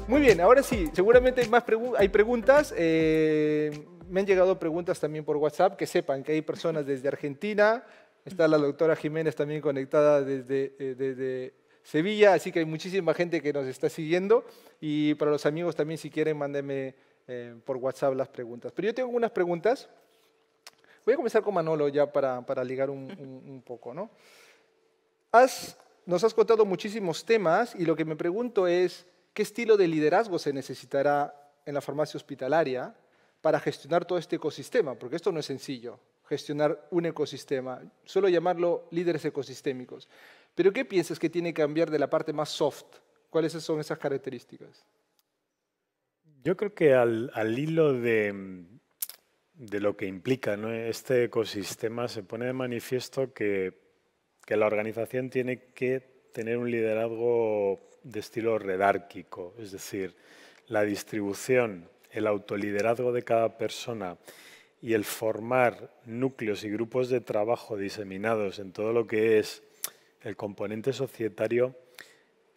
Muy bien, ahora sí, seguramente hay hay preguntas. Me han llegado preguntas también por WhatsApp, que sepan que hay personas desde Argentina, está la doctora Jiménez también conectada desde Sevilla, así que hay muchísima gente que nos está siguiendo. Y para los amigos también, si quieren, mándenme por WhatsApp las preguntas. Pero yo tengo unas preguntas. Voy a comenzar con Manolo ya para ligar un poco, ¿no? Nos has contado muchísimos temas y lo que me pregunto es, ¿qué estilo de liderazgo se necesitará en la farmacia hospitalaria para gestionar todo este ecosistema? Porque esto no es sencillo, gestionar un ecosistema, solo llamarlo líderes ecosistémicos. Pero ¿qué piensas que tiene que cambiar de la parte más soft? ¿Cuáles son esas características? Yo creo que al hilo de lo que implica, ¿no?, este ecosistema, se pone de manifiesto que la organización tiene que tener un liderazgo de estilo redárquico, es decir, la distribución, el autoliderazgo de cada persona y el formar núcleos y grupos de trabajo diseminados en todo lo que es el componente societario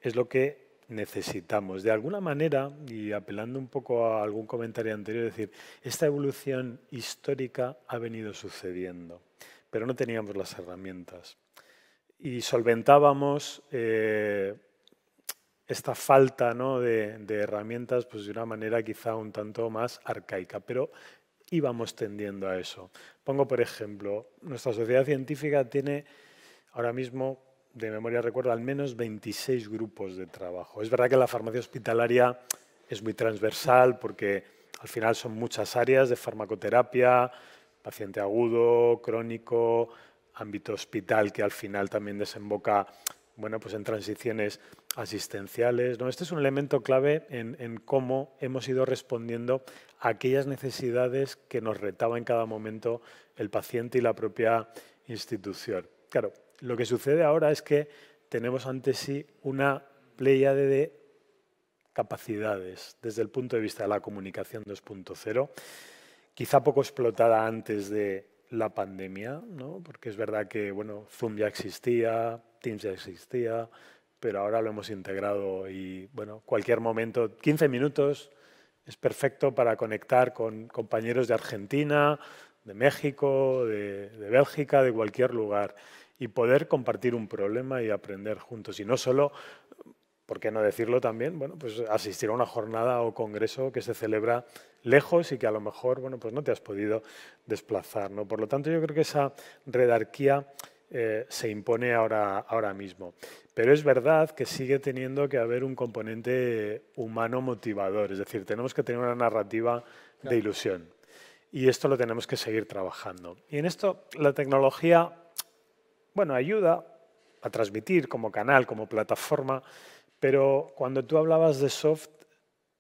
es lo que necesitamos. De alguna manera, y apelando un poco a algún comentario anterior, es decir, esta evolución histórica ha venido sucediendo, pero no teníamos las herramientas. Y solventábamos esta falta, ¿no?, de herramientas pues, de una manera quizá un tanto más arcaica, pero íbamos tendiendo a eso. Pongo, por ejemplo, nuestra sociedad científica tiene ahora mismo, de memoria recuerdo, al menos 26 grupos de trabajo. Es verdad que la farmacia hospitalaria es muy transversal porque al final son muchas áreas de farmacoterapia, paciente agudo, crónico, ámbito hospital que al final también desemboca, bueno, pues en transiciones asistenciales, ¿no? Este es un elemento clave en cómo hemos ido respondiendo a aquellas necesidades que nos retaba en cada momento el paciente y la propia institución. Claro, lo que sucede ahora es que tenemos ante sí una pléyade de capacidades desde el punto de vista de la comunicación 2.0, quizá poco explotada antes de la pandemia, ¿no? Porque es verdad que bueno, Zoom ya existía, Teams ya existía, pero ahora lo hemos integrado y bueno, cualquier momento, 15 minutos es perfecto para conectar con compañeros de Argentina, de México, de Bélgica, de cualquier lugar y poder compartir un problema y aprender juntos. Y no solo, ¿por qué no decirlo también? Bueno, pues asistir a una jornada o congreso que se celebra lejos y que a lo mejor, bueno, pues no te has podido desplazar, ¿no? Por lo tanto, yo creo que esa redarquía se impone ahora mismo. Pero es verdad que sigue teniendo que haber un componente humano motivador, es decir, tenemos que tener una narrativa de Claro. ilusión. Y esto lo tenemos que seguir trabajando. Y en esto la tecnología, bueno, ayuda a transmitir como canal, como plataforma, pero cuando tú hablabas de soft,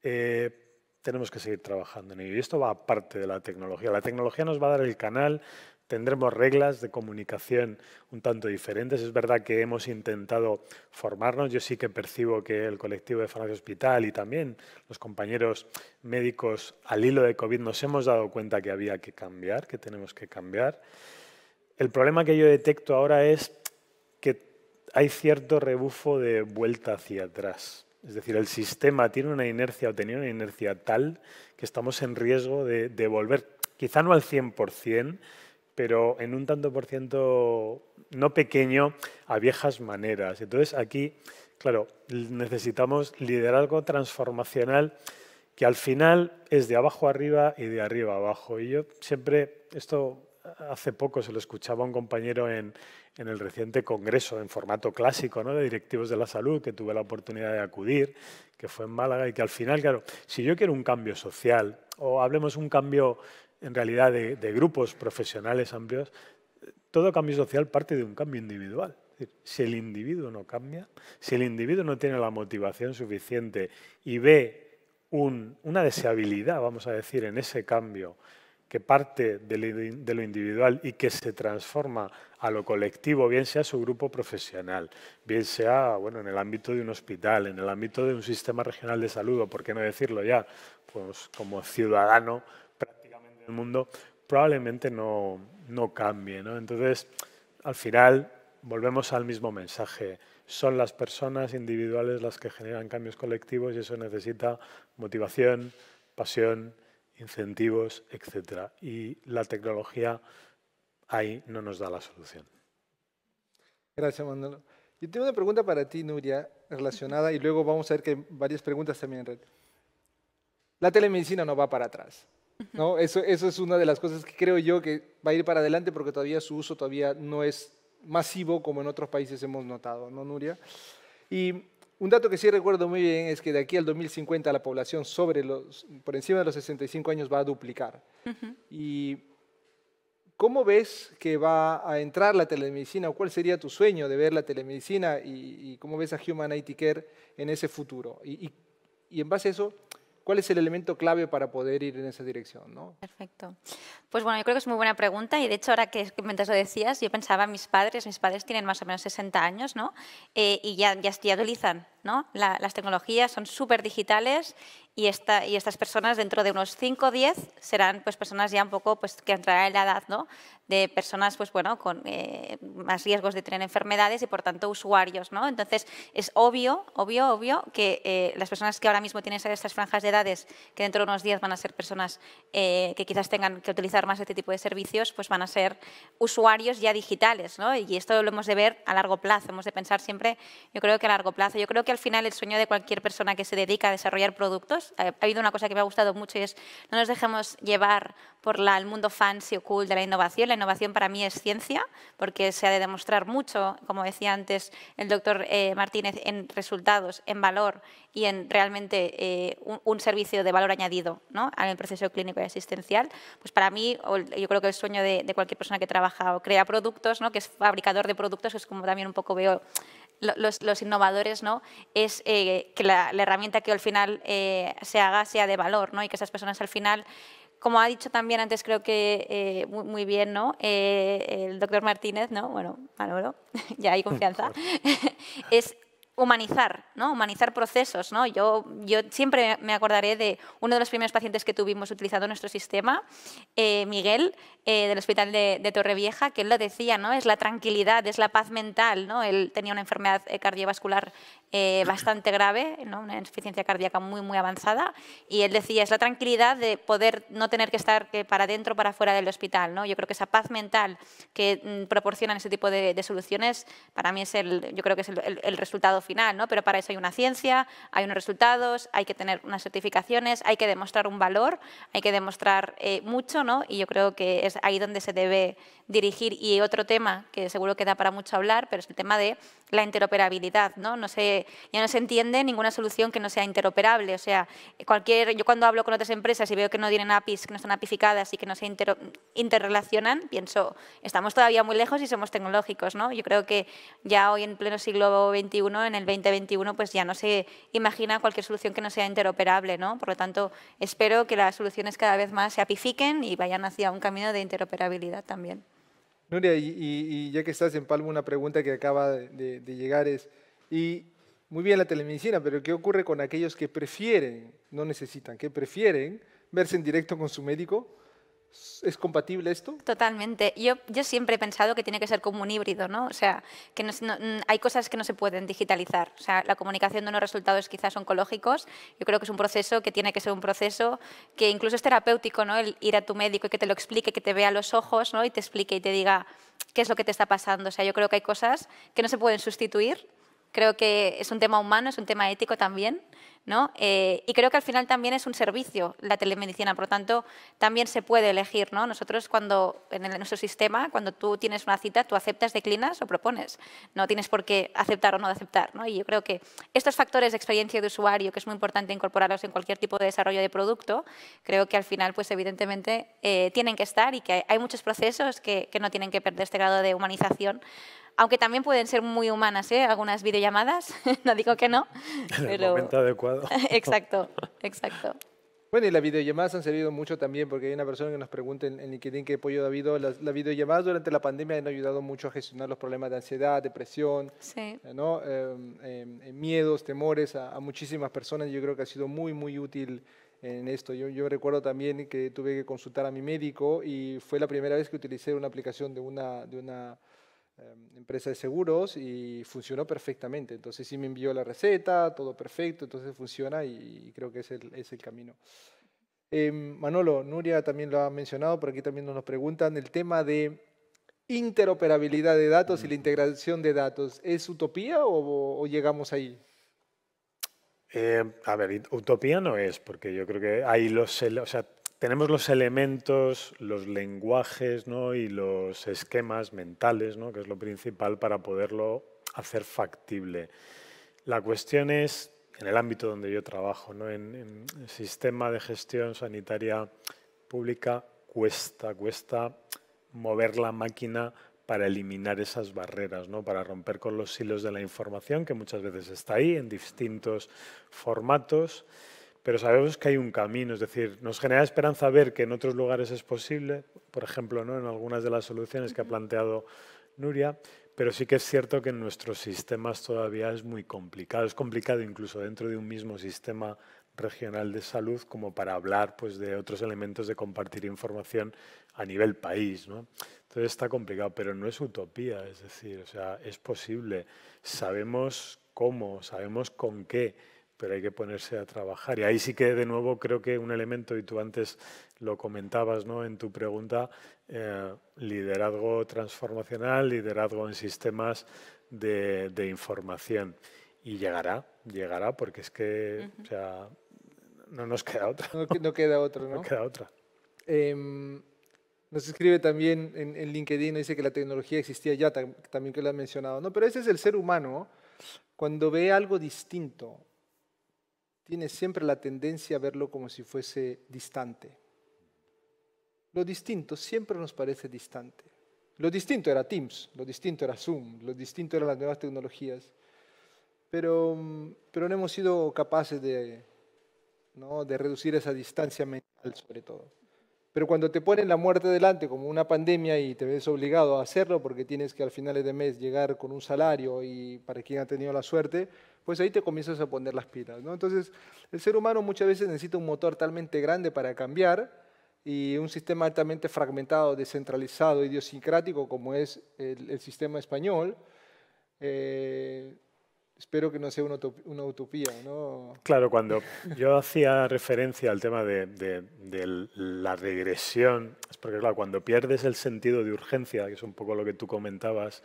tenemos que seguir trabajando en ello. Y esto va aparte de la tecnología. La tecnología nos va a dar el canal, tendremos reglas de comunicación un tanto diferentes. Es verdad que hemos intentado formarnos. Yo sí que percibo que el colectivo de Farmacia Hospital y también los compañeros médicos al hilo de COVID nos hemos dado cuenta que había que cambiar, que tenemos que cambiar. El problema que yo detecto ahora es que hay cierto rebufo de vuelta hacia atrás. Es decir, el sistema tiene una inercia o tenía una inercia tal que estamos en riesgo de volver, quizá no al 100%, pero en un tanto por ciento no pequeño, a viejas maneras. Entonces aquí, claro, necesitamos liderazgo transformacional que al final es de abajo arriba y de arriba abajo. Y yo siempre, esto hace poco se lo escuchaba a un compañero en el reciente congreso en formato clásico, ¿no?, de directivos de la salud, que tuve la oportunidad de acudir, que fue en Málaga, y que al final, claro, si yo quiero un cambio social, o hablemos un cambio en realidad de grupos profesionales amplios, todo cambio social parte de un cambio individual. Es decir, si el individuo no cambia, si el individuo no tiene la motivación suficiente y ve una deseabilidad, vamos a decir, en ese cambio que parte de lo individual y que se transforma a lo colectivo, bien sea su grupo profesional, bien sea bueno, en el ámbito de un hospital, en el ámbito de un sistema regional de salud, o por qué no decirlo ya, pues como ciudadano prácticamente del mundo, probablemente no cambie, ¿no? Entonces, al final, volvemos al mismo mensaje. Son las personas individuales las que generan cambios colectivos y eso necesita motivación, pasión, incentivos, etc. Y la tecnología ahí no nos da la solución. Gracias, Manolo. Yo tengo una pregunta para ti, Nuria, relacionada, y luego vamos a ver que hay varias preguntas también en red. La telemedicina no va para atrás, ¿no? Eso es una de las cosas que creo yo que va a ir para adelante porque todavía su uso todavía no es masivo como en otros países hemos notado, ¿no, Nuria? Y un dato que sí recuerdo muy bien es que de aquí al 2050 la población por encima de los 65 años va a duplicar. Y ¿cómo ves que va a entrar la telemedicina o cuál sería tu sueño de ver la telemedicina y cómo ves a Human IT Care en ese futuro? Y en base a eso, ¿cuál es el elemento clave para poder ir en esa dirección, ¿no? Perfecto. Pues bueno, yo creo que es muy buena pregunta y de hecho ahora que mientras lo decías, yo pensaba en mis padres tienen más o menos 60 años, ¿no? Y ya utilizan, ¿no? Las tecnologías son súper digitales y estas personas dentro de unos 5 o 10 serán pues personas ya un poco pues que entrarán en la edad, ¿no? De personas pues bueno con más riesgos de tener enfermedades y por tanto usuarios, ¿no? Entonces es obvio que las personas que ahora mismo tienen estas franjas de edades que dentro de unos días van a ser personas que quizás tengan que utilizar más este tipo de servicios, pues van a ser usuarios ya digitales, ¿no? Y esto lo hemos de ver a largo plazo, hemos de pensar siempre, yo creo que a largo plazo. Yo creo que al final el sueño de cualquier persona que se dedica a desarrollar productos, ha habido una cosa que me ha gustado mucho y es no nos dejemos llevar por el mundo fancy o cool de la innovación. La innovación para mí es ciencia, porque se ha de demostrar mucho, como decía antes el doctor Martínez, en resultados, en valor y en realmente un servicio de valor añadido, ¿no? En el proceso clínico y asistencial. Pues para mí, yo creo que el sueño de cualquier persona que trabaja o crea productos, ¿no? Que es fabricador de productos, que es como también un poco veo los innovadores, ¿no? Es que la herramienta que al final se haga sea de valor, ¿no? Y que esas personas al final, como ha dicho también antes, creo que muy bien, ¿no? El doctor Martínez, ¿no? Bueno, Manolo, ya hay confianza, es humanizar, ¿no? Humanizar procesos, ¿no? Yo siempre me acordaré de uno de los primeros pacientes que tuvimos utilizando nuestro sistema, Miguel, del Hospital de Torrevieja, que él lo decía, ¿no? Es la tranquilidad, es la paz mental, ¿no? Él tenía una enfermedad cardiovascular bastante grave, ¿no? Una insuficiencia cardíaca muy avanzada, y él decía, es la tranquilidad de poder no tener que estar para adentro o para fuera del hospital, ¿no? Yo creo que esa paz mental que proporcionan ese tipo de soluciones, para mí yo creo que es el resultado final, ¿no? Pero para eso hay una ciencia, hay unos resultados, hay que tener unas certificaciones, hay que demostrar un valor, hay que demostrar mucho, ¿no? Y yo creo que es ahí donde se debe dirigir. Y otro tema que seguro que da para mucho hablar, pero es el tema de la interoperabilidad, ¿no? Ya no se entiende ninguna solución que no sea interoperable. O sea, yo cuando hablo con otras empresas y veo que no tienen APIs, que no están apificadas y que no se interrelacionan, pienso, estamos todavía muy lejos y somos tecnológicos, ¿no? Yo creo que ya hoy en pleno siglo XXI, en el 2021, pues ya no se imagina cualquier solución que no sea interoperable, ¿no? Por lo tanto, espero que las soluciones cada vez más se apifiquen y vayan hacia un camino de interoperabilidad también. Nuria, y ya que estás en Palma, una pregunta que acaba de llegar es, y muy bien la telemedicina, pero ¿qué ocurre con aquellos que prefieren, no necesitan, que prefieren verse en directo con su médico? ¿Es compatible esto? Totalmente. Yo siempre he pensado que tiene que ser como un híbrido, ¿no? O sea, que hay cosas que no se pueden digitalizar. O sea, la comunicación de unos resultados quizás oncológicos, yo creo que es un proceso que tiene que ser un proceso que incluso es terapéutico, ¿no? El ir a tu médico y que te lo explique, que te vea a los ojos, ¿no? Y te explique y te diga qué es lo que te está pasando. O sea, yo creo que hay cosas que no se pueden sustituir. Creo que es un tema humano, es un tema ético también, ¿no? Y creo que al final también es un servicio la telemedicina, por lo tanto, también se puede elegir, ¿no? Nosotros en nuestro sistema, cuando tú tienes una cita, tú aceptas, declinas o propones. No tienes por qué aceptar o no aceptar, ¿no? Y yo creo que estos factores de experiencia de usuario, que es muy importante incorporarlos en cualquier tipo de desarrollo de producto, creo que al final, pues evidentemente, tienen que estar y que hay muchos procesos que no tienen que perder este grado de humanización, aunque también pueden ser muy humanas, ¿eh? Algunas videollamadas, no digo que no. En el momento adecuado. Exacto, exacto. Bueno, y las videollamadas han servido mucho también, porque hay una persona que nos pregunta en LinkedIn qué apoyo ha habido. Las videollamadas durante la pandemia han ayudado mucho a gestionar los problemas de ansiedad, depresión, Sí. ¿no? Miedos, temores a muchísimas personas. Yo creo que ha sido muy útil en esto. Yo recuerdo también que tuve que consultar a mi médico y fue la primera vez que utilicé una aplicación de una empresa de seguros y funcionó perfectamente. Entonces sí me envió la receta, todo perfecto, entonces funciona y creo que es el camino. Manolo, Nuria también lo ha mencionado, por aquí también nos preguntan el tema de interoperabilidad de datos y la integración de datos. ¿Es utopía o llegamos ahí? A ver, utopía no es, porque yo creo que hay tenemos los elementos, los lenguajes, ¿no? Y los esquemas mentales, ¿no? Que es lo principal para poderlo hacer factible. La cuestión es, en el ámbito donde yo trabajo, ¿no? En el sistema de gestión sanitaria pública, cuesta mover la máquina para eliminar esas barreras, ¿no? Para romper con los hilos de la información, que muchas veces está ahí en distintos formatos, pero sabemos que hay un camino, es decir, nos genera esperanza ver que en otros lugares es posible, por ejemplo, ¿no? En algunas de las soluciones que ha planteado Nuria, pero sí que es cierto que en nuestros sistemas todavía es muy complicado. Es complicado incluso dentro de un mismo sistema regional de salud como para hablar pues, de otros elementos de compartir información a nivel país, ¿no? Entonces está complicado, pero no es utopía, es decir, o sea, es posible. Sabemos cómo, sabemos con qué, pero hay que ponerse a trabajar. Y ahí sí que de nuevo creo que un elemento, y tú antes lo comentabas, ¿no? En tu pregunta, liderazgo transformacional, liderazgo en sistemas de información. Y llegará porque es que o sea, no nos queda otra. No queda otro, ¿no? No queda otra. Nos escribe también en LinkedIn, dice que la tecnología existía ya, también que lo has mencionado, ¿no? Pero ese es el ser humano, cuando ve algo distinto, tiene siempre la tendencia a verlo como si fuese distante. Lo distinto siempre nos parece distante. Lo distinto era Teams, lo distinto era Zoom, lo distinto eran las nuevas tecnologías. Pero no hemos sido capaces de reducir esa distancia mental, sobre todo. Pero cuando te ponen la muerte delante como una pandemia y te ves obligado a hacerlo porque tienes que al final de mes llegar con un salario y para quien ha tenido la suerte, pues ahí te comienzas a poner las pilas, ¿no? Entonces, el ser humano muchas veces necesita un motor talmente grande para cambiar y un sistema altamente fragmentado, descentralizado, idiosincrático como es el sistema español. Espero que no sea una utopía, ¿no? Claro, cuando yo hacía referencia al tema de la regresión, es porque claro, cuando pierdes el sentido de urgencia, que es un poco lo que tú comentabas,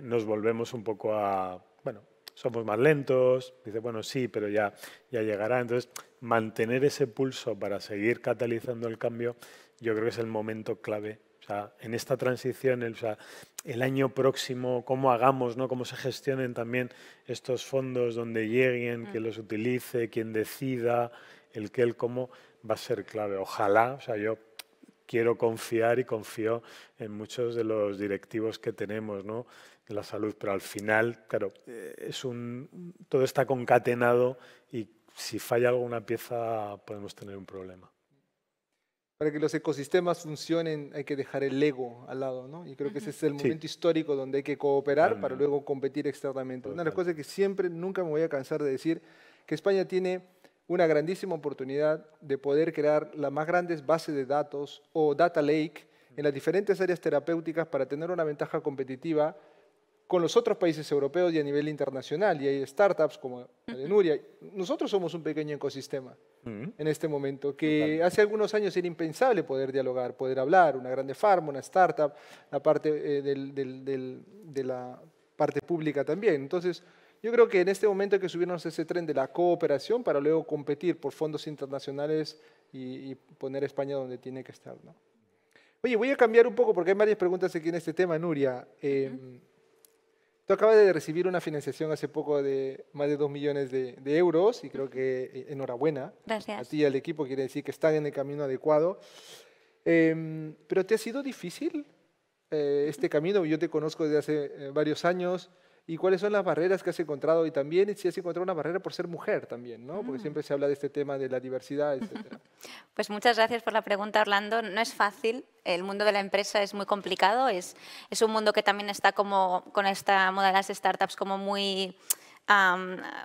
nos volvemos un poco a, bueno, somos más lentos, dice, bueno, sí, pero ya llegará. Entonces, mantener ese pulso para seguir catalizando el cambio, yo creo que es el momento clave. O sea, en esta transición, el año próximo, cómo hagamos, ¿no? Cómo se gestionen también estos fondos, donde lleguen, quién los utilice, quién decida, el qué, el cómo, va a ser clave. Ojalá, o sea, yo quiero confiar y confío en muchos de los directivos que tenemos, ¿no? En la salud, pero al final, claro, todo está concatenado y si falla alguna pieza podemos tener un problema. Para que los ecosistemas funcionen hay que dejar el ego al lado, ¿no? Y creo que ese es el momento histórico donde hay que cooperar para luego competir externamente. Una de las cosas que siempre, nunca me voy a cansar de decir, que España tiene una grandísima oportunidad de poder crear las más grandes bases de datos o data lake en las diferentes áreas terapéuticas para tener una ventaja competitiva con los otros países europeos y a nivel internacional. Y hay startups como la de Nuria. Nosotros somos un pequeño ecosistema en este momento, que hace algunos años era impensable poder dialogar, poder hablar, una grande farma, una startup, la parte de la parte pública también. Entonces, yo creo que en este momento hay que subirnos a ese tren de la cooperación para luego competir por fondos internacionales y poner a España donde tiene que estar, ¿no? Oye, voy a cambiar un poco porque hay varias preguntas aquí en este tema, Nuria. Tú acabas de recibir una financiación hace poco de más de 2 millones de euros y creo que enhorabuena. Gracias. A ti y al equipo, quiere decir que están en el camino adecuado. ¿Pero te ha sido difícil este camino? Yo te conozco desde hace varios años. ¿Y cuáles son las barreras que has encontrado? Y también si has encontrado una barrera por ser mujer también, ¿no? Porque siempre se habla de este tema de la diversidad, etc. Pues muchas gracias por la pregunta, Orlando. No es fácil, el mundo de la empresa es muy complicado, es un mundo que también está como con esta moda de las startups como muy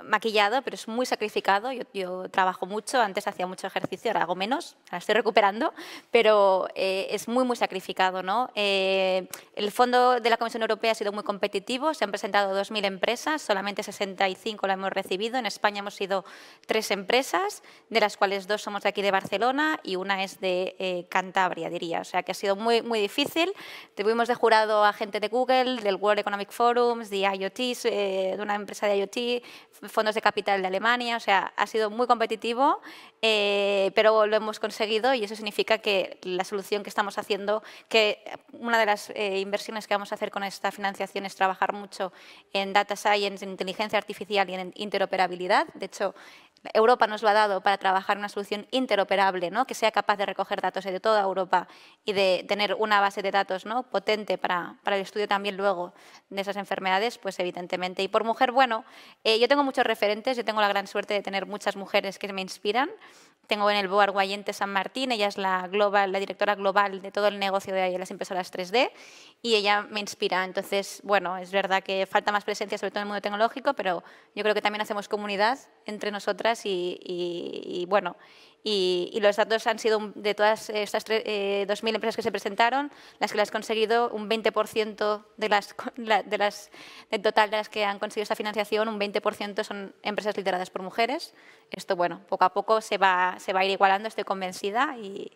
maquillado, pero es muy sacrificado. Yo trabajo mucho, antes hacía mucho ejercicio, ahora hago menos, ahora estoy recuperando, pero es muy, muy sacrificado, ¿no? El fondo de la Comisión Europea ha sido muy competitivo, se han presentado 2.000 empresas, solamente 65 la hemos recibido. En España hemos sido 3 empresas, de las cuales 2 somos de aquí de Barcelona y una es de Cantabria, diría. O sea que ha sido muy, muy difícil. Tuvimos de jurado a gente de Google, del World Economic Forum, de IoT, de una empresa de IoT, fondos de capital de Alemania. O sea, ha sido muy competitivo, pero lo hemos conseguido y eso significa que la solución que estamos haciendo, que una de las inversiones que vamos a hacer con esta financiación es trabajar mucho en data science, en inteligencia artificial y en interoperabilidad. De hecho, Europa nos lo ha dado para trabajar en una solución interoperable, ¿no? Que sea capaz de recoger datos de toda Europa y de tener una base de datos, ¿no? Potente para el estudio también luego de esas enfermedades, pues evidentemente. Y por mujer, bueno, yo tengo muchos referentes, yo tengo la gran suerte de tener muchas mujeres que me inspiran. Tengo en el board Guayente San Martín, ella es la directora global de todo el negocio de las impresoras 3D y ella me inspira. Entonces, bueno, es verdad que falta más presencia, sobre todo en el mundo tecnológico, pero yo creo que también hacemos comunidad entre nosotras y bueno, y los datos han sido de todas estas 2.000 empresas que se presentaron, las que las han conseguido, un 20% del total de las que han conseguido esta financiación, un 20% son empresas lideradas por mujeres. Esto, bueno, poco a poco se va a ir igualando, estoy convencida y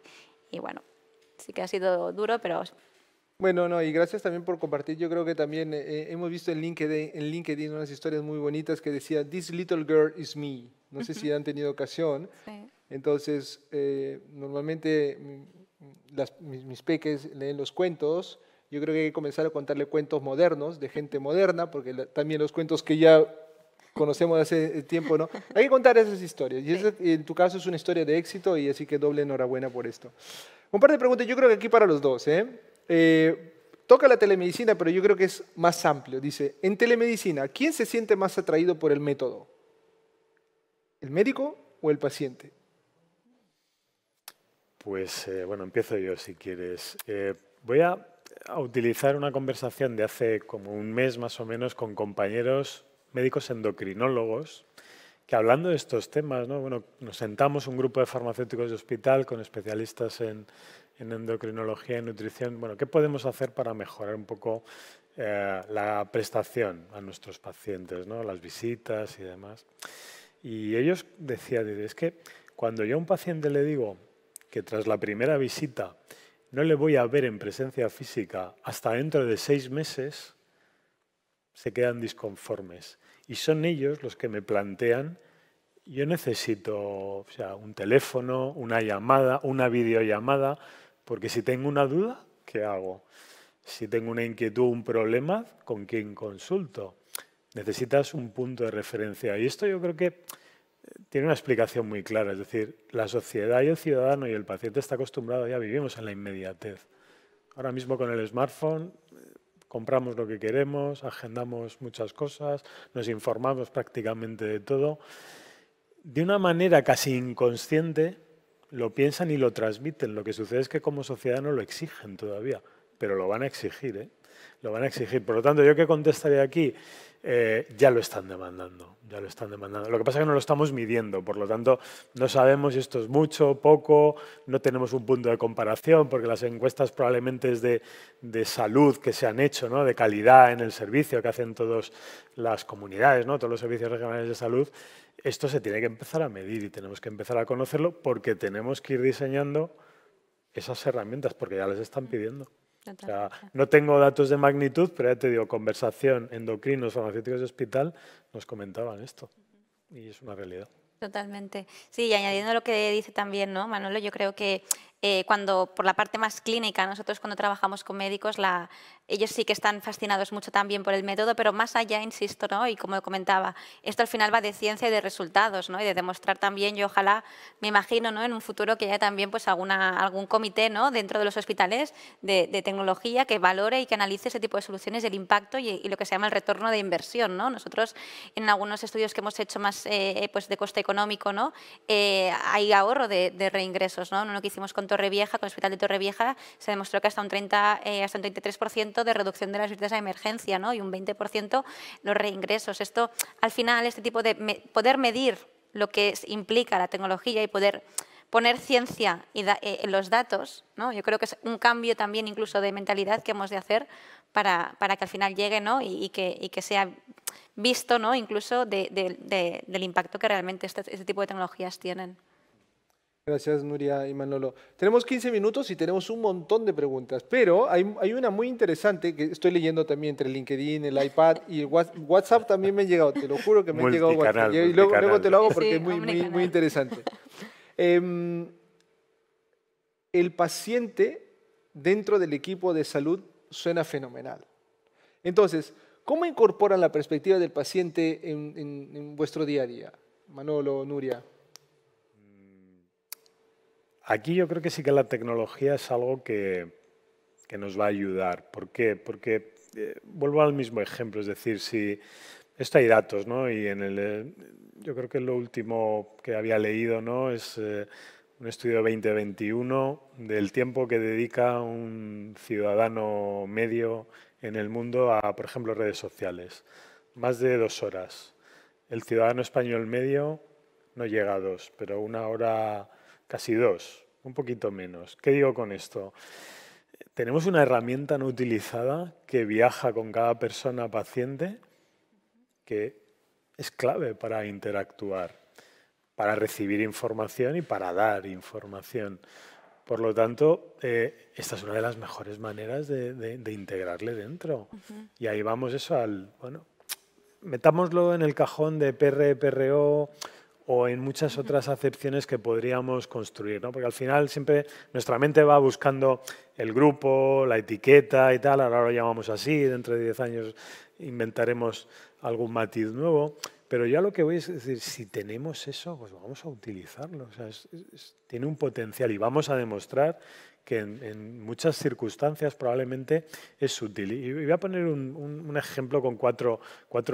bueno, sí que ha sido duro, pero... Bueno, no, y gracias también por compartir. Yo creo que también hemos visto en LinkedIn unas historias muy bonitas que decía, "This little girl is me". No sé si han tenido ocasión. Sí. Entonces, normalmente mis peques leen los cuentos. Yo creo que hay que comenzar a contarle cuentos modernos, de gente moderna, porque también los cuentos que ya conocemos hace tiempo, ¿no? Hay que contar esas historias. Y eso, en tu caso, es una historia de éxito y así que doble enhorabuena por esto. Un par de preguntas, yo creo que aquí para los dos, toca la telemedicina, pero yo creo que es más amplio. Dice, en telemedicina, ¿quién se siente más atraído por el método? ¿El médico o el paciente? Pues, bueno, empiezo yo si quieres. Voy a utilizar una conversación de hace como un mes más o menos con compañeros médicos endocrinólogos que hablando de estos temas, ¿no? Bueno, nos sentamos un grupo de farmacéuticos de hospital con especialistas en endocrinología y nutrición. Bueno, ¿qué podemos hacer para mejorar un poco la prestación a nuestros pacientes, ¿no? Las visitas y demás? Y ellos decían, es que cuando yo a un paciente le digo que tras la primera visita no le voy a ver en presencia física hasta dentro de 6 meses, se quedan disconformes. Y son ellos los que me plantean, yo necesito, o sea, un teléfono, una llamada, una videollamada, porque si tengo una duda, ¿qué hago? Si tengo una inquietud, un problema, ¿con quién consulto? Necesitas un punto de referencia. Y esto yo creo que tiene una explicación muy clara. Es decir, la sociedad y el ciudadano y el paciente está acostumbrado, ya vivimos en la inmediatez. Ahora mismo con el smartphone compramos lo que queremos, agendamos muchas cosas, nos informamos prácticamente de todo. De una manera casi inconsciente lo piensan y lo transmiten. Lo que sucede es que como sociedad no lo exigen todavía, pero lo van a exigir, ¿eh? Lo van a exigir. Por lo tanto, yo que contestaré aquí, ya lo están demandando, ya lo están demandando. Lo que pasa es que no lo estamos midiendo, por lo tanto, no sabemos si esto es mucho, poco, no tenemos un punto de comparación, porque las encuestas probablemente es de salud que se han hecho, ¿no? De calidad en el servicio que hacen todas las comunidades, ¿no? Todos los servicios regionales de salud. Esto se tiene que empezar a medir y tenemos que empezar a conocerlo porque tenemos que ir diseñando esas herramientas, porque ya les están pidiendo. O sea, no tengo datos de magnitud, pero ya te digo, conversación, endocrinos, farmacéuticos de hospital, nos comentaban esto. Y es una realidad. Totalmente. Sí, y añadiendo lo que dice también, ¿no, Manolo? Yo creo que cuando, por la parte más clínica, nosotros cuando trabajamos con médicos, ellos sí que están fascinados mucho también por el método, pero más allá, insisto, ¿no? Y como comentaba, esto al final va de ciencia y de resultados, ¿no? Y de demostrar también, yo ojalá, me imagino, ¿no? En un futuro que haya también pues, algún comité, ¿no? Dentro de los hospitales de tecnología que valore y que analice ese tipo de soluciones, el impacto y lo que se llama el retorno de inversión, ¿no? Nosotros, en algunos estudios que hemos hecho más pues de coste económico, ¿no? Hay ahorro de reingresos, ¿no? Uno que hicimos con con Torrevieja, con el Hospital de Torrevieja, se demostró que hasta un 33% de reducción de las visitas a emergencia, ¿no? Y un 20% los reingresos. Esto, al final, este tipo de poder medir lo que implica la tecnología y poder poner ciencia en los datos, ¿no? Yo creo que es un cambio también incluso de mentalidad que hemos de hacer para que al final llegue, ¿no? y que sea visto, ¿no? Incluso del impacto que realmente este tipo de tecnologías tienen. Gracias, Nuria y Manolo. Tenemos 15 minutos y tenemos un montón de preguntas, pero hay una muy interesante que estoy leyendo también entre LinkedIn, el iPad y el WhatsApp también me han llegado, te lo juro que me han llegado WhatsApp. Y luego te lo hago porque Sí, es muy interesante. El paciente dentro del equipo de salud suena fenomenal. Entonces, ¿cómo incorporan la perspectiva del paciente en vuestro día a día? Manolo, Nuria. Aquí yo creo que sí que la tecnología es algo que nos va a ayudar. ¿Por qué? Porque vuelvo al mismo ejemplo, es decir, si esto hay datos, ¿no? Y yo creo que lo último que había leído, ¿no? Es un estudio 2021 del tiempo que dedica un ciudadano medio en el mundo a, por ejemplo, redes sociales. Más de 2 horas. El ciudadano español medio no llega a 2, pero 1 hora, casi 2, un poquito menos. ¿Qué digo con esto? Tenemos una herramienta no utilizada que viaja con cada persona paciente que es clave para interactuar, para recibir información y para dar información. Por lo tanto, esta es una de las mejores maneras de integrarle dentro. Y ahí vamos bueno, metámoslo en el cajón de PRO o en muchas otras acepciones que podríamos construir, ¿no? Porque al final siempre nuestra mente va buscando el grupo, la etiqueta y tal, ahora lo llamamos así, dentro de 10 años inventaremos algún matiz nuevo, pero yo a lo que voy es decir, si tenemos eso, pues vamos a utilizarlo, o sea, tiene un potencial y vamos a demostrar que en muchas circunstancias probablemente es útil. Y voy a poner un ejemplo con cuatro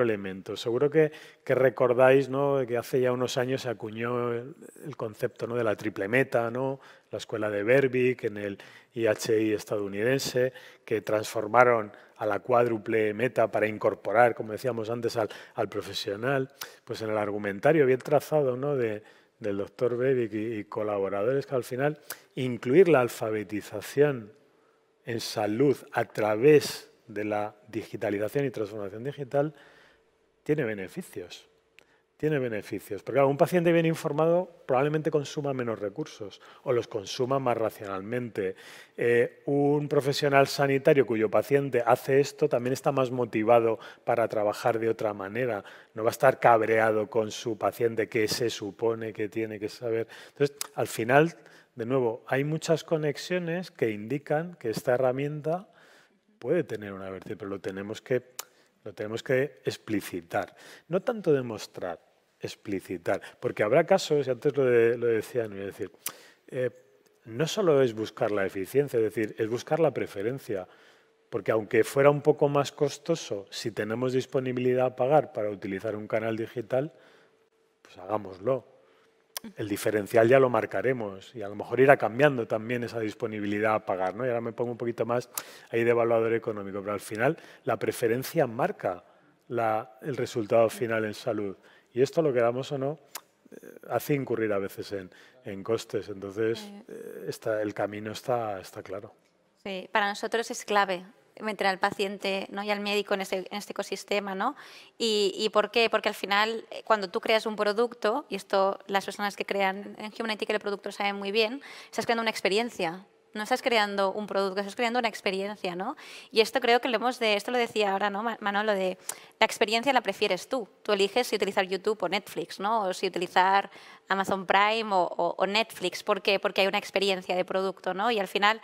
elementos. Seguro que recordáis, ¿no?, que hace ya unos años se acuñó el concepto, ¿no?, de la triple meta, ¿no?, la escuela de Berwick, en el IHI estadounidense, que transformaron a la cuádruple meta para incorporar, como decíamos antes, al profesional. Pues en el argumentario bien trazado, ¿no?, del doctor Berwick y colaboradores, que al final incluir la alfabetización en salud a través de la digitalización y transformación digital tiene beneficios. Tiene beneficios. Porque claro, un paciente bien informado probablemente consuma menos recursos o los consuma más racionalmente. Un profesional sanitario cuyo paciente hace esto también está más motivado para trabajar de otra manera. No va a estar cabreado con su paciente que se supone que tiene que saber. Entonces, al final, de nuevo, hay muchas conexiones que indican que esta herramienta puede tener una vertiente, pero lo tenemos que explicitar. No tanto demostrar, explicitar. Porque habrá casos, y antes lo decía, no voy a decir, no solo es buscar la eficiencia, es decir, es buscar la preferencia. Porque aunque fuera un poco más costoso, si tenemos disponibilidad a pagar para utilizar un canal digital, pues hagámoslo. El diferencial ya lo marcaremos y a lo mejor irá cambiando también esa disponibilidad a pagar, ¿no? Y ahora me pongo un poquito más ahí de evaluador económico, pero al final la preferencia marca el resultado final en salud. Y esto, lo queramos o no, hace incurrir a veces en costes. Entonces, el camino está claro. Sí, para nosotros es clave meter al paciente, ¿no?, y al médico en este ecosistema, ¿no? ¿Y por qué? Porque al final, cuando tú creas un producto, y esto las personas que crean en Humanity que el producto lo saben muy bien, estás creando una experiencia. No estás creando un producto, estás creando una experiencia, ¿no? Y esto creo que esto lo decía ahora, ¿no, Manolo? De la experiencia la prefieres tú. Tú eliges si utilizar YouTube o Netflix, ¿no? O si utilizar Amazon Prime o Netflix. ¿Por qué? Porque hay una experiencia de producto, ¿no? Y al final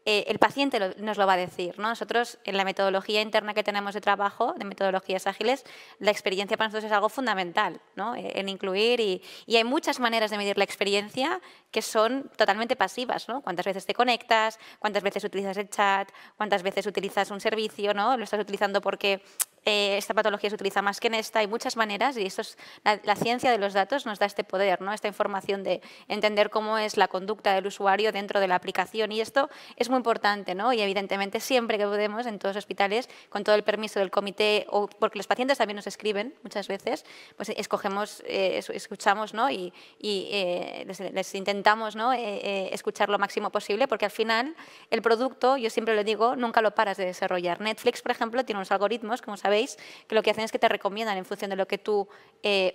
el paciente nos lo va a decir, ¿no? Nosotros, en la metodología interna que tenemos de trabajo, de metodologías ágiles, la experiencia para nosotros es algo fundamental, ¿no?, en incluir, y hay muchas maneras de medir la experiencia que son totalmente pasivas, ¿no? Cuántas veces te conectas, cuántas veces utilizas el chat, cuántas veces utilizas un servicio, ¿no? Lo estás utilizando porque esta patología se utiliza más que en esta, hay muchas maneras y esto es la ciencia de los datos nos da este poder, ¿no? Esta información de entender cómo es la conducta del usuario dentro de la aplicación y esto es muy importante, ¿no? Y evidentemente siempre que podemos en todos los hospitales, con todo el permiso del comité o porque los pacientes también nos escriben muchas veces, pues escuchamos, ¿no? y les intentamos, ¿no? Escuchar lo máximo posible porque al final el producto, yo siempre lo digo, nunca lo paras de desarrollar. Netflix, por ejemplo, tiene unos algoritmos, como sabéis, que lo que hacen es que te recomiendan en función de lo que tú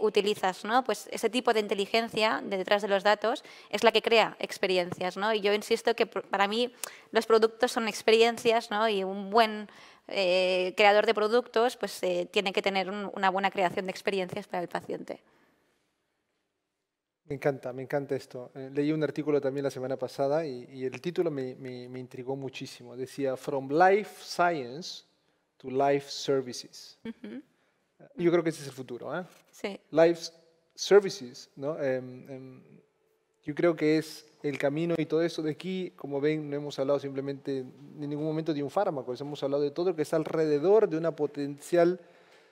utilizas, ¿no? Pues ese tipo de inteligencia detrás de los datos es la que crea experiencias, ¿no? Y yo insisto que para mí los productos son experiencias, ¿no? Y un buen creador de productos pues tiene que tener una buena creación de experiencias para el paciente. Me encanta esto. Leí un artículo también la semana pasada y el título me intrigó muchísimo. Decía, From Life Science to Life Services. Yo creo que ese es el futuro. Sí. Life Services, ¿no? Yo creo que es el camino y todo eso de aquí, como ven, no hemos hablado simplemente en ningún momento de un fármaco, hemos hablado de todo lo que está alrededor de una potencial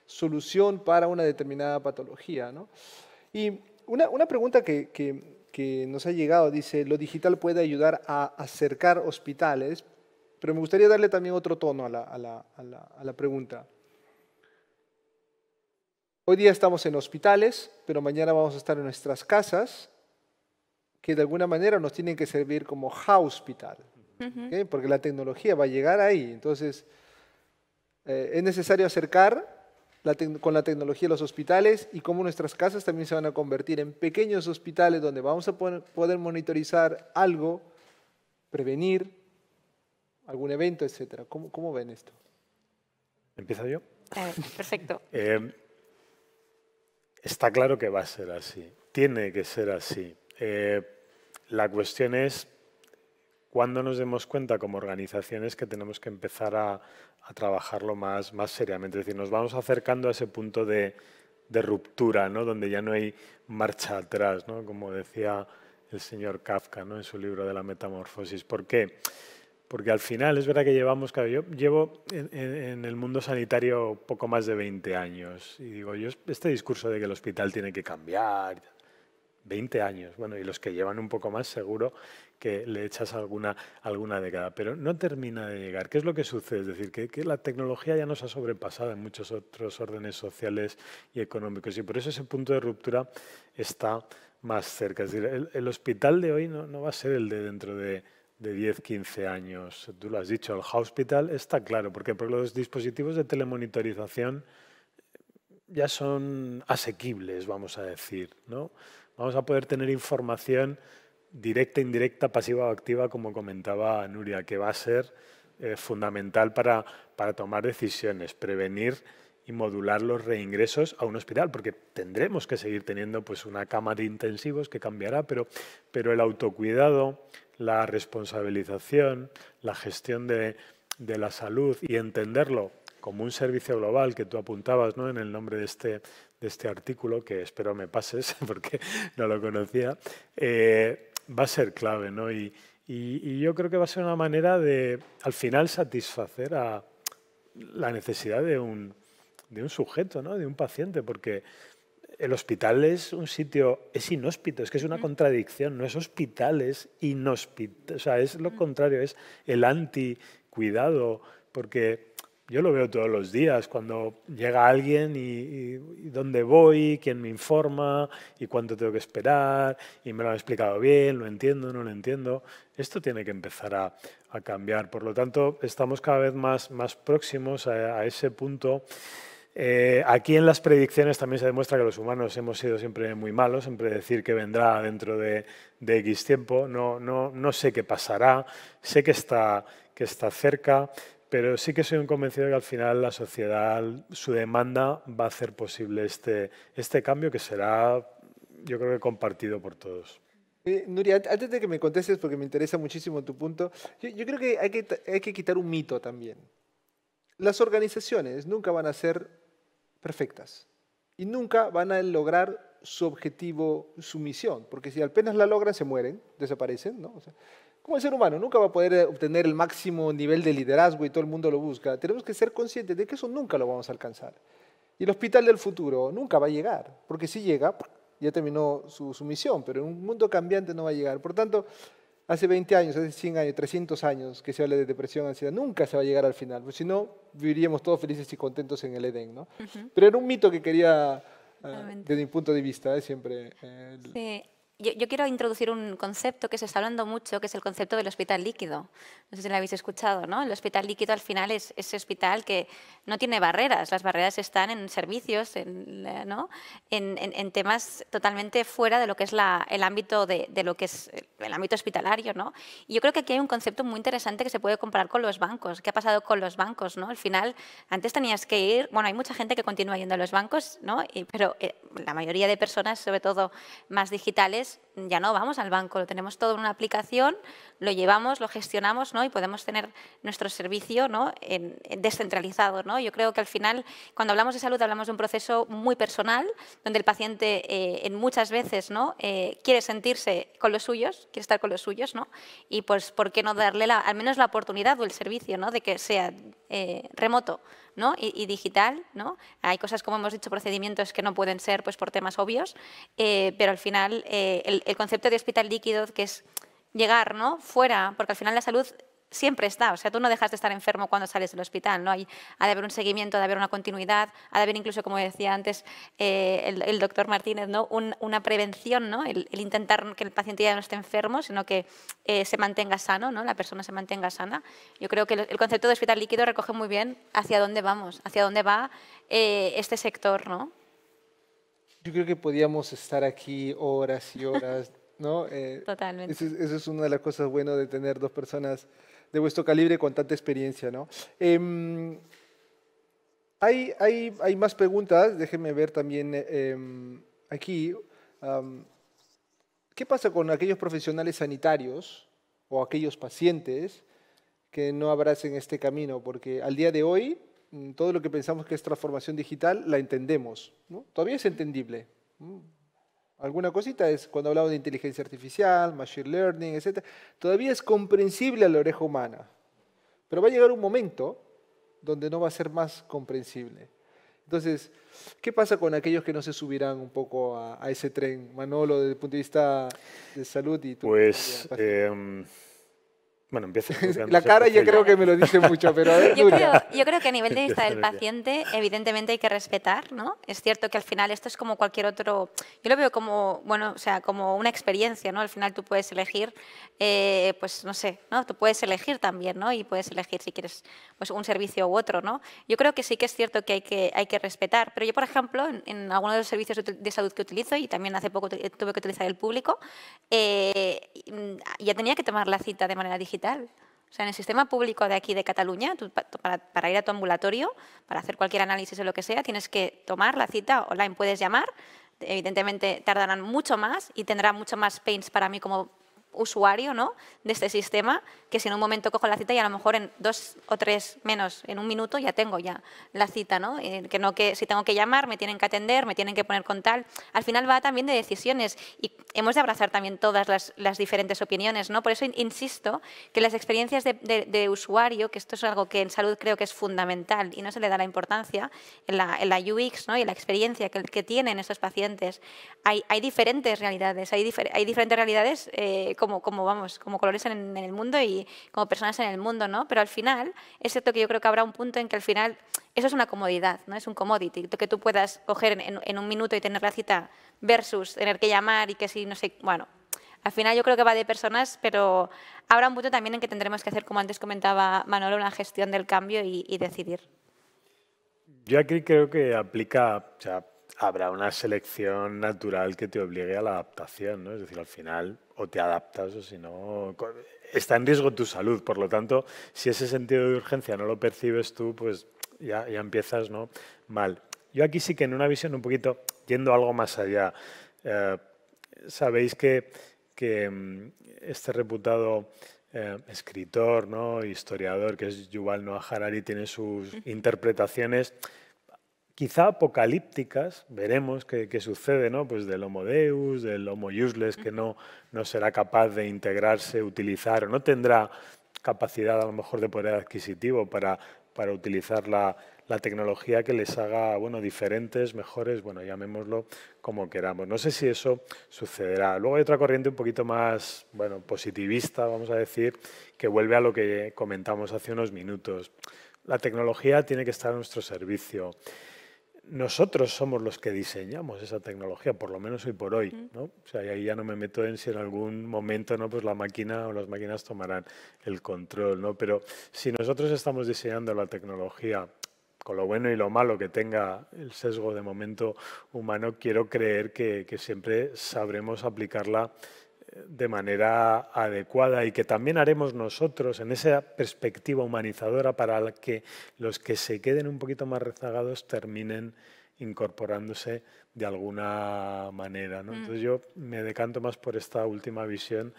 solución para una determinada patología, ¿no? Y una pregunta que nos ha llegado, dice, lo digital puede ayudar a acercar hospitales, pero me gustaría darle también otro tono a la pregunta. Hoy día estamos en hospitales, pero mañana vamos a estar en nuestras casas, que de alguna manera nos tienen que servir como hospital, ¿okay? Porque la tecnología va a llegar ahí. Entonces, es necesario acercar con la tecnología los hospitales y cómo nuestras casas también se van a convertir en pequeños hospitales donde vamos a poder monitorizar algo, prevenir algún evento, etcétera. ¿Cómo ven esto? ¿Empiezo yo? Perfecto. Está claro que va a ser así. Tiene que ser así. La cuestión es cuándo nos demos cuenta como organizaciones que tenemos que empezar a trabajarlo más seriamente. Es decir, nos vamos acercando a ese punto de ruptura, ¿no? Donde ya no hay marcha atrás, ¿no? Como decía el señor Kafka, ¿no? En su libro de la metamorfosis. ¿Por qué? Porque al final es verdad que yo llevo en el mundo sanitario poco más de 20 años y digo, este discurso de que el hospital tiene que cambiar, 20 años, bueno, y los que llevan un poco más seguro que le echas alguna década, pero no termina de llegar. ¿Qué es lo que sucede? Es decir, que la tecnología ya nos ha sobrepasado en muchos otros órdenes sociales y económicos y por eso ese punto de ruptura está más cerca. Es decir, el hospital de hoy no va a ser el de dentro de 10, 15 años. Tú lo has dicho, el hospital está claro, porque los dispositivos de telemonitorización ya son asequibles, vamos a decir, ¿no? Vamos a poder tener información directa, indirecta, pasiva o activa, como comentaba Nuria, que va a ser fundamental para tomar decisiones, prevenir y modular los reingresos a un hospital, porque tendremos que seguir teniendo pues, una cama de intensivos que cambiará, pero el autocuidado, la responsabilización, la gestión de la salud y entenderlo como un servicio global que tú apuntabas, ¿no? En el nombre de este artículo, que espero me pases porque no lo conocía, va a ser clave, ¿no? Y yo creo que va a ser una manera de, al final, satisfacer a la necesidad de un sujeto, ¿no? De un paciente, porque el hospital es un sitio, es inhóspito, es que es una contradicción, no es hospital, es inhóspito, o sea, es lo contrario, es el anticuidado, porque yo lo veo todos los días, cuando llega alguien y dónde voy, quién me informa y cuánto tengo que esperar y me lo han explicado bien, lo entiendo, no lo entiendo. Esto tiene que empezar a cambiar. Por lo tanto, estamos cada vez más próximos a ese punto. Aquí en las predicciones también se demuestra que los humanos hemos sido siempre muy malos en predecir que vendrá dentro de X tiempo. No sé qué pasará, sé que está cerca, pero sí que soy un convencido de que al final la sociedad, su demanda va a hacer posible este cambio que será, yo creo que compartido por todos. Nuria, antes de que me contestes, porque me interesa muchísimo tu punto, yo creo que hay que quitar un mito también. Las organizaciones nunca van a ser perfectas y nunca van a lograr su objetivo, su misión, porque si apenas la logran se mueren, desaparecen, ¿no? O sea, como el ser humano, nunca va a poder obtener el máximo nivel de liderazgo y todo el mundo lo busca. Tenemos que ser conscientes de que eso nunca lo vamos a alcanzar. Y el hospital del futuro nunca va a llegar, porque si llega, ya terminó su misión, pero en un mundo cambiante no va a llegar. Por tanto, hace 20 años, hace 100 años, 300 años que se habla de depresión, ansiedad, nunca se va a llegar al final, porque si no, viviríamos todos felices y contentos en el Edén, ¿no? Pero era un mito que quería, desde mi punto de vista, siempre... Sí. Yo quiero introducir un concepto que se está hablando mucho, que es el concepto del hospital líquido. No sé si lo habéis escuchado, ¿no? El hospital líquido al final es ese hospital que no tiene barreras. Las barreras están en servicios, ¿no? en temas totalmente fuera de lo que es el ámbito de lo que es el ámbito hospitalario, ¿no? Y yo creo que aquí hay un concepto muy interesante que se puede comparar con los bancos. ¿Qué ha pasado con los bancos, no? Al final, antes tenías que ir... Bueno, hay mucha gente que continúa yendo a los bancos, ¿no? Pero la mayoría de personas, sobre todo más digitales, ya no vamos al banco, lo tenemos todo en una aplicación, lo llevamos, lo gestionamos, ¿no? Y podemos tener nuestro servicio, ¿no? Descentralizado, ¿no? Yo creo que al final, cuando hablamos de salud, hablamos de un proceso muy personal, donde el paciente en muchas veces, ¿no? Quiere sentirse con los suyos, quiere estar con los suyos, ¿no? Y pues, ¿por qué no darle al menos la oportunidad o el servicio, ¿no? De que sea remoto, ¿no? y digital, ¿no? Hay cosas, como hemos dicho, procedimientos que no pueden ser pues, por temas obvios, pero al final el concepto de hospital líquido, que es llegar, ¿no? Fuera, porque al final la salud siempre está, o sea, tú no dejas de estar enfermo cuando sales del hospital, ¿no? Ha de haber un seguimiento, ha de haber una continuidad, ha de haber incluso, como decía antes el doctor Martínez, ¿no? Una prevención, ¿no? El intentar que el paciente ya no esté enfermo, sino que se mantenga sano, ¿no? La persona se mantenga sana. Yo creo que el concepto de hospital líquido recoge muy bien hacia dónde vamos, hacia dónde va este sector, ¿no? Yo creo que podíamos estar aquí horas y horas, ¿no? Totalmente. Eso es una de las cosas buenas de tener dos personas de vuestro calibre con tanta experiencia, ¿no? Hay más preguntas, déjenme ver también aquí. ¿Qué pasa con aquellos profesionales sanitarios o aquellos pacientes que no abracen este camino? Porque al día de hoy, todo lo que pensamos que es transformación digital, la entendemos, ¿no? Todavía es entendible. Alguna cosita es cuando hablamos de inteligencia artificial, machine learning, etc. Todavía es comprensible a la oreja humana. Pero va a llegar un momento donde no va a ser más comprensible. Entonces, ¿qué pasa con aquellos que no se subirán un poco a ese tren? Manolo, desde el punto de vista de salud y tú. Pues, bueno, empieza. La cara ya creo que me lo dice mucho, pero a ver, yo creo que a nivel de vista del paciente, evidentemente hay que respetar, ¿no? Es cierto que al final esto es como cualquier otro, yo lo veo como, bueno, o sea, como una experiencia, ¿no? Al final tú puedes elegir, pues no sé, ¿no? Tú puedes elegir también, ¿no? Y puedes elegir si quieres pues un servicio u otro, ¿no? Yo creo que sí que es cierto que hay que respetar, pero yo, por ejemplo, en algunos de los servicios de salud que utilizo, y también hace poco tuve que utilizar el público, ya tenía que tomar la cita de manera digital. O sea, en el sistema público de aquí de Cataluña, tú, para ir a tu ambulatorio, para hacer cualquier análisis o lo que sea, tienes que tomar la cita online. Puedes llamar, evidentemente tardarán mucho más y tendrá mucho más pains para mí como usuario, ¿no? De este sistema, que si en un momento cojo la cita y a lo mejor en 2 o 3 menos, en un minuto ya tengo ya la cita, ¿no? Que si tengo que llamar, me tienen que atender, me tienen que poner con tal. Al final va también de decisiones y hemos de abrazar también todas las diferentes opiniones, ¿no? Por eso insisto que las experiencias de usuario, que esto es algo que en salud creo que es fundamental y no se le da la importancia, en la UX, ¿no? Y en la experiencia que tienen estos pacientes, hay diferentes realidades, hay diferentes realidades como colores en el mundo y como personas en el mundo, ¿no? Pero al final, es cierto que yo creo que habrá un punto en que al final eso es una comodidad, ¿no? Es un commodity, que tú puedas coger en un minuto y tener la cita versus tener que llamar y que si no sé, bueno, al final yo creo que va de personas, pero habrá un punto también en que tendremos que hacer, como antes comentaba Manolo, una gestión del cambio y decidir. Yo aquí creo que aplica, o sea, habrá una selección natural que te obligue a la adaptación, ¿no? Es decir, al final o te adaptas o si no, está en riesgo tu salud. Por lo tanto, si ese sentido de urgencia no lo percibes tú, pues ya empiezas, ¿no? mal. Yo aquí sí que en una visión un poquito, yendo algo más allá, sabéis que este reputado escritor, ¿no? historiador, que es Yuval Noah Harari, tiene sus interpretaciones quizá apocalípticas, veremos qué sucede, ¿no? Pues del Homo Deus, del Homo Useless, que no será capaz de integrarse, utilizar, o no tendrá capacidad a lo mejor de poder adquisitivo para utilizar la tecnología que les haga, bueno, diferentes, mejores, bueno, llamémoslo como queramos. No sé si eso sucederá. Luego hay otra corriente un poquito más, bueno, positivista, vamos a decir, que vuelve a lo que comentamos hace unos minutos. La tecnología tiene que estar a nuestro servicio. Nosotros somos los que diseñamos esa tecnología, por lo menos hoy por hoy, ¿no? O sea, y ahí ya no me meto en si en algún momento, ¿no? Pues la máquina o las máquinas tomarán el control, ¿no? Pero si nosotros estamos diseñando la tecnología con lo bueno y lo malo que tenga el sesgo de momento humano, quiero creer que siempre sabremos aplicarla de manera adecuada y que también haremos nosotros en esa perspectiva humanizadora para que los que se queden un poquito más rezagados terminen incorporándose de alguna manera, ¿no? Entonces yo me decanto más por esta última visión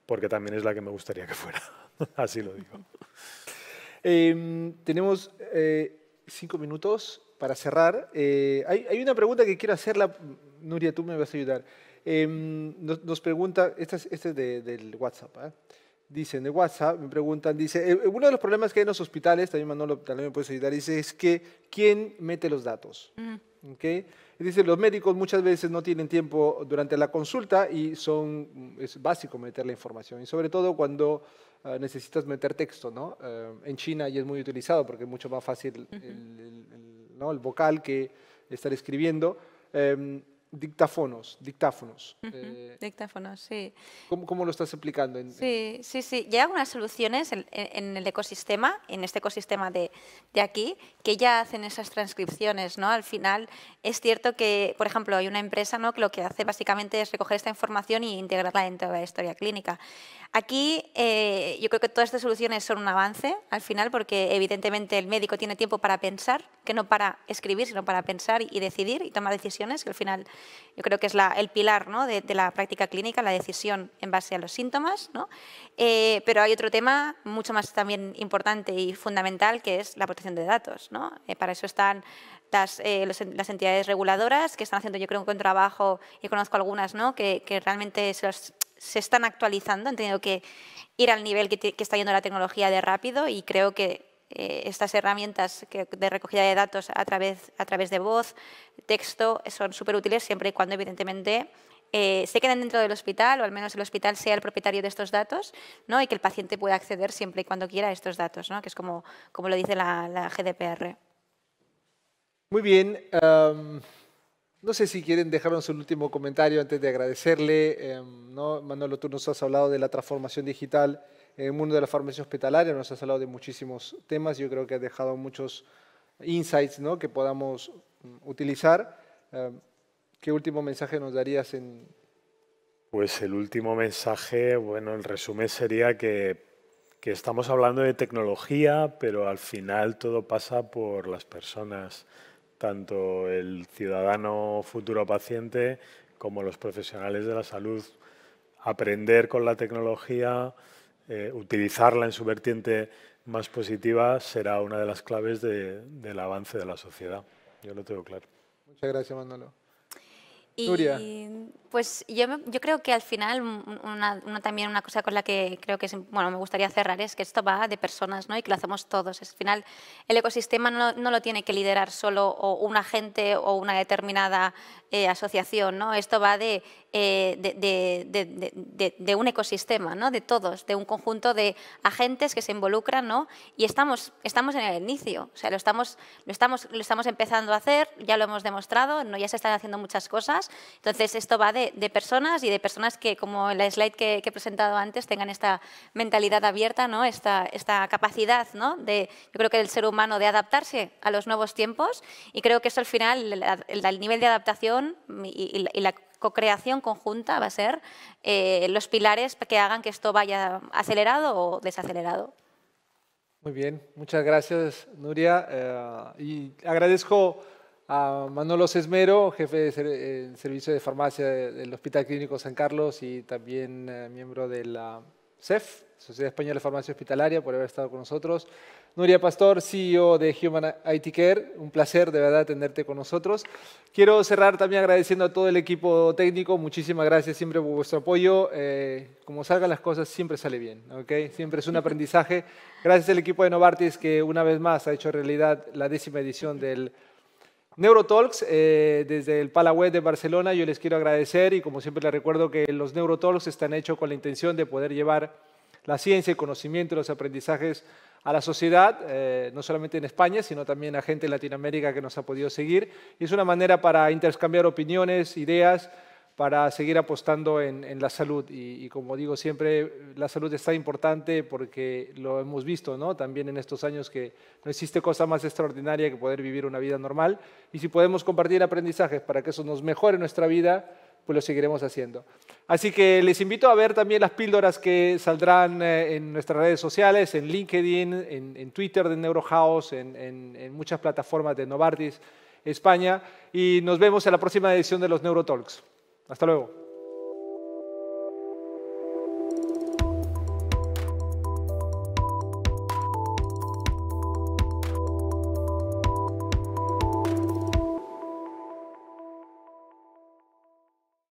porque también es la que me gustaría que fuera. Así lo digo. Tenemos 5 minutos para cerrar. Hay una pregunta que quiero hacerla. Nuria, tú me vas a ayudar. Nos pregunta, este es del WhatsApp, ¿eh? Dicen, de WhatsApp, me preguntan, dice, uno de los problemas que hay en los hospitales, también Manolo, también me puedes ayudar, dice, es que ¿quién mete los datos? ¿Okay? Y dice, los médicos muchas veces no tienen tiempo durante la consulta y es básico meter la información, y sobre todo cuando necesitas meter texto, ¿no? En China ya es muy utilizado porque es mucho más fácil ¿no? el vocal que estar escribiendo. Dictáfonos. Dictáfonos, sí. ¿Cómo lo estás aplicando? Sí. Ya hay algunas soluciones en el ecosistema, en este ecosistema de aquí, que ya hacen esas transcripciones, ¿no? Al final es cierto que, por ejemplo, hay una empresa, ¿no? que lo que hace básicamente es recoger esta información e integrarla dentro de la historia clínica. Aquí yo creo que todas estas soluciones son un avance al final porque evidentemente el médico tiene tiempo para pensar, que no para escribir, sino para pensar y decidir y tomar decisiones, que al final yo creo que es el pilar, ¿no? de la práctica clínica, la decisión en base a los síntomas, ¿no? Pero hay otro tema mucho más también importante y fundamental que es la protección de datos, ¿no? Para eso están las entidades reguladoras que están haciendo, yo creo, un buen trabajo, y conozco algunas, ¿no? que realmente se están actualizando, han tenido que ir al nivel que está yendo la tecnología de rápido, y creo que estas herramientas de recogida de datos a través de voz, texto, son súper útiles siempre y cuando, evidentemente, se queden dentro del hospital, o al menos el hospital sea el propietario de estos datos, ¿no? Y que el paciente pueda acceder siempre y cuando quiera a estos datos, ¿no? Que es como lo dice la GDPR. Muy bien. No sé si quieren dejarnos un último comentario antes de agradecerle. ¿No? Manolo, tú nos has hablado de la transformación digital en el mundo de la farmacia hospitalaria, nos has hablado de muchísimos temas. Yo creo que has dejado muchos insights, ¿no? que podamos utilizar. ¿Qué último mensaje nos darías? Pues el último mensaje, bueno, el resumen sería que estamos hablando de tecnología, pero al final todo pasa por las personas, tanto el ciudadano futuro paciente como los profesionales de la salud. Aprender con la tecnología, utilizarla en su vertiente más positiva será una de las claves del avance de la sociedad. Yo lo tengo claro. Muchas gracias, Manolo. Y Nuria. pues yo creo que al final también una cosa con la que creo que me gustaría cerrar es que esto va de personas, ¿no? Y que lo hacemos todos. Al final el ecosistema no lo tiene que liderar solo un agente o una determinada asociación, ¿no? Esto va de un ecosistema, ¿no? De todos, de un conjunto de agentes que se involucran, ¿no? Y estamos en el inicio, o sea, lo estamos empezando a hacer, ya lo hemos demostrado, ¿no? Ya se están haciendo muchas cosas. Entonces, esto va de personas, y de personas que, como en la slide que he presentado antes, tengan esta mentalidad abierta, ¿no? Esta capacidad, ¿no? Yo creo que el ser humano de adaptarse a los nuevos tiempos, y creo que eso al final, el nivel de adaptación y la co-creación conjunta va a ser los pilares que hagan que esto vaya acelerado o desacelerado. Muy bien, muchas gracias, Nuria. Y agradezco a Manolo Sesmero, jefe del Servicio de Farmacia del Hospital Clínico San Carlos y también miembro de la CEF, Sociedad Española de Farmacia Hospitalaria, por haber estado con nosotros. Nuria Pastor, CEO de Human IT Care, un placer de verdad tenerte con nosotros. Quiero cerrar también agradeciendo a todo el equipo técnico, muchísimas gracias siempre por vuestro apoyo. Como salgan las cosas, siempre sale bien, ¿ok? Siempre es un aprendizaje. Gracias al equipo de Novartis que una vez más ha hecho realidad la 10ª edición del Neurotalks desde el Palaweb de Barcelona. Yo les quiero agradecer y como siempre les recuerdo que los Neurotalks están hechos con la intención de poder llevar la ciencia, el conocimiento y los aprendizajes a la sociedad, no solamente en España, sino también a gente en Latinoamérica que nos ha podido seguir. Y es una manera para intercambiar opiniones, ideas, para seguir apostando en la salud. Y como digo siempre, la salud es tan importante porque lo hemos visto, ¿no? También en estos años que no existe cosa más extraordinaria que poder vivir una vida normal. Y si podemos compartir aprendizajes para que eso nos mejore nuestra vida, pues lo seguiremos haciendo. Así que les invito a ver también las píldoras que saldrán en nuestras redes sociales, en LinkedIn, en Twitter de Neurohouse, en muchas plataformas de Novartis España. Y nos vemos en la próxima edición de los Neurotalks. Hasta luego.